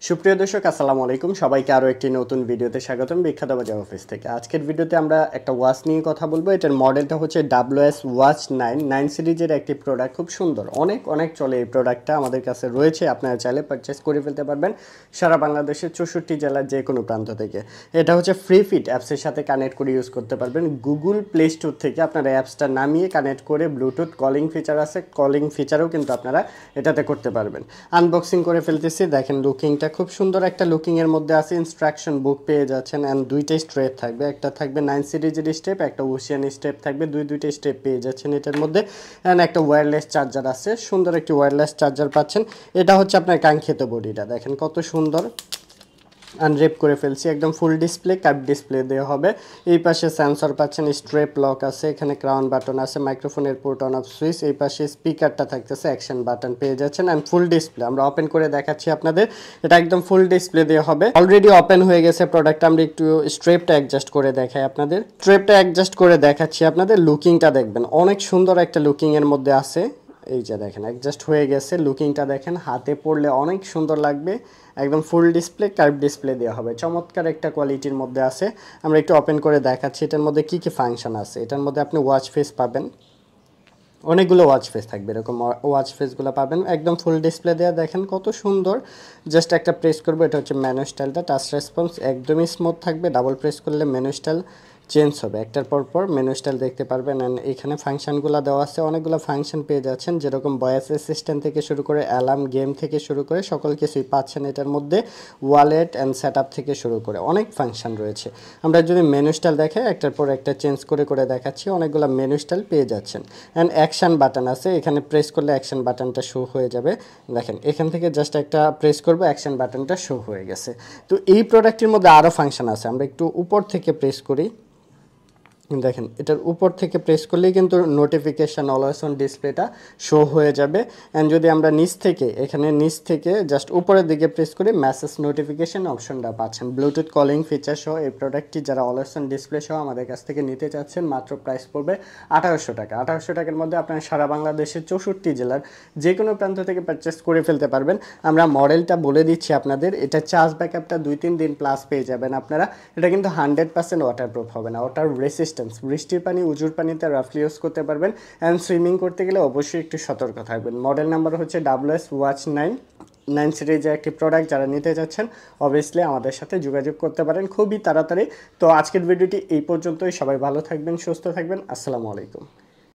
সুপ্রিয় দর্শক আসসালামু আলাইকুম সবাইকে আরো একটি নতুন ভিডিওতে স্বাগতম বিখ্যাত বাজার অফিস থেকে। আজকের ভিডিওতে আমরা একটা ওয়াচ নিয়ে কথা বলবো। এটার মডেলটা হচ্ছে WS ওয়াচ 9 সিরিজের একটি প্রোডাক্ট, খুব সুন্দর, অনেক অনেক চলে এই প্রোডাক্টটা, আমাদের কাছে রয়েছে, আপনারা চাইলে পারচেস করে ফেলতে পারবেন সারা বাংলাদেশের 64 জেলার যে কোনো প্রান্ত থেকে। এটা হচ্ছে ফ্রি ফিট অ্যাপসের সাথে কানেক্ট করে ইউজ করতে পারবেন। গুগল প্লে স্টোর থেকে আপনারা অ্যাপসটা নামিয়ে কানেক্ট করে ব্লুটুথ কলিং ফিচার আছে, কলিং ফিচারও কিন্তু আপনারা এটাতে করতে পারবেন। আনবক্সিং করে ফেলতেছি, দেখেন লুকিংটা খুব সুন্দর একটা লুকিং এর মধ্যে আছে। ইনস্ট্রাকশন বুক পেয়ে যাচ্ছেন এন্ড দুইটাই স্ট্রেপ থাকবে, একটা থাকবে 9 সিরিজের স্টেপ, একটা ওশিয়ান স্টেপ থাকবে, দুইটা স্টেপ পেয়ে যাচ্ছেন এটার মধ্যে। এন্ড একটা ওয়্যারলেস চার্জার আছে, সুন্দর একটি ওয়্যারলেস চার্জার পাচ্ছেন। এটা হচ্ছে আপনার কাঙ্ক্ষিত বডিটা, দেখেন কত সুন্দর। আনরেপ করে ফেলছি, একদম ফুল ডিসপ্লে, কার্ভ ডিসপ্লে দেওয়া হবে। এই পাশে সেন্সর পাচ্ছেন, স্ট্রেপ লক আছে, এখানে ক্রাউন বাটন আছে, মাইক্রোফোনের পোর্ট অন অফ সুইচ, এই পাশে স্পিকারটা থাকতেছে, অ্যাকশন বাটন পেয়ে যাচ্ছেন এন্ড ফুল ডিসপ্লে। আমরা ওপেন করে দেখাচ্ছি আপনাদের, এটা একদম ফুল ডিসপ্লে দেওয়া হবে। অলরেডি ওপেন হয়ে গেছে প্রোডাক্টটা, আমরা একটু স্ট্রেপটা অ্যাডজাস্ট করে দেখাই আপনাদের। স্ট্রেপটা অ্যাডজাস্ট করে দেখাচ্ছি আপনাদের, লুকিংটা দেখবেন অনেক সুন্দর একটা লুকিং এর মধ্যে আছে। এই যে দেখেন অ্যাডজাস্ট হয়ে গেছে, লুকিংটা দেখেন, হাতে পড়লে অনেক সুন্দর লাগবে। একদম ফুল ডিসপ্লে, কার্ভ ডিসপ্লে দেওয়া হবে, চমৎকার একটা কোয়ালিটির মধ্যে আছে। আমরা একটু ওপেন করে দেখাচ্ছি এটার মধ্যে কি কি ফাংশন আছে। এটার মধ্যে আপনি ওয়াচ ফেস পাবেন, অনেকগুলো ওয়াচ ফেস থাকবে, এরকম ওয়াচ ফেসগুলো পাবেন। একদম ফুল ডিসপ্লে দেওয়া, দেখেন কত সুন্দর। জাস্ট একটা প্রেস করবো, এটা হচ্ছে মেনু স্টাইলটা, টাচ রেসপন্স একদমই স্মুথ থাকবে। ডাবল প্রেস করলে মেনু স্টাইল চেঞ্জ হবে, একটার পর মেনু স্টাইল দেখতে পারবেন। অ্যান্ড এখানে ফাংশনগুলো দেওয়া আছে, অনেকগুলো ফাংশন পেয়ে যাচ্ছেন, যেরকম ভয়েস অ্যাসিস্ট্যান্ট থেকে শুরু করে অ্যালার্ম, গেম থেকে শুরু করে সকল কিছুই পাচ্ছেন এটার মধ্যে। ওয়ালেট অ্যান্ড সেট আপ থেকে শুরু করে অনেক ফাংশন রয়েছে। আমরা যদি মেনু স্টাইল দেখাই, একটার পর একটা চেঞ্জ করে করে দেখাচ্ছি, অনেকগুলো মেনু স্টাইল পেয়ে যাচ্ছেন। অ্যান্ড অ্যাকশন বাটন আছে, এখানে প্রেস করলে অ্যাকশন বাটনটা শো হয়ে যাবে। দেখেন এখান থেকে জাস্ট একটা প্রেস করবো, অ্যাকশন বাটনটা শো হয়ে গেছে। তো এই প্রোডাক্টের মধ্যে আরও ফাংশন আছে, আমরা একটু উপর থেকে প্রেস করি, দেখেন এটার উপর থেকে প্রেস করলেই কিন্তু নোটিফিকেশান অলওয়েজ অন ডিসপ্লেটা শো হয়ে যাবে। অ্যান্ড যদি আমরা নিচ থেকে, এখানে নিচ থেকে জাস্ট উপরের দিকে প্রেস করি, মেসেজ নোটিফিকেশান অপশনটা পাচ্ছেন। ব্লুটুথ কলিং ফিচার সহ এই প্রোডাক্টটি যারা অলওয়েজ অন ডিসপ্লে সহ আমাদের কাছ থেকে নিতে চাচ্ছেন, মাত্র প্রাইস পড়বে 1800 টাকা। 1800 টাকার মধ্যে আপনারা সারা বাংলাদেশের 64 জেলার যে কোনো প্রান্ত থেকে পারচেস করে ফেলতে পারবেন। আমরা মডেলটা বলে দিচ্ছি আপনাদের, এটা চার্জ ব্যাকআপটা 2-3 দিন প্লাস পেয়ে যাবেন আপনারা। এটা কিন্তু 100% ওয়াটারপ্রুফ হবে না, ওয়াটার রেসিস্ট্যান্স। বৃষ্টির পানি, উজুর পানিতে রাফলি ইউজ করতে পারবেন। অ্যান্ড সুইমিং করতে গেলে অবশ্যই একটু সতর্ক থাকবেন। মডেল নাম্বার হচ্ছে WS ওয়াচ 9 সিরিজের একটি প্রোডাক্ট, যারা নিতে যাচ্ছেন অবভিয়াসলি আমাদের সাথে যোগাযোগ করতে পারেন খুবই তাড়াতাড়ি। তো আজকের ভিডিওটি এই পর্যন্তই, সবাই ভালো থাকবেন, সুস্থ থাকবেন, আসসালামু আলাইকুম।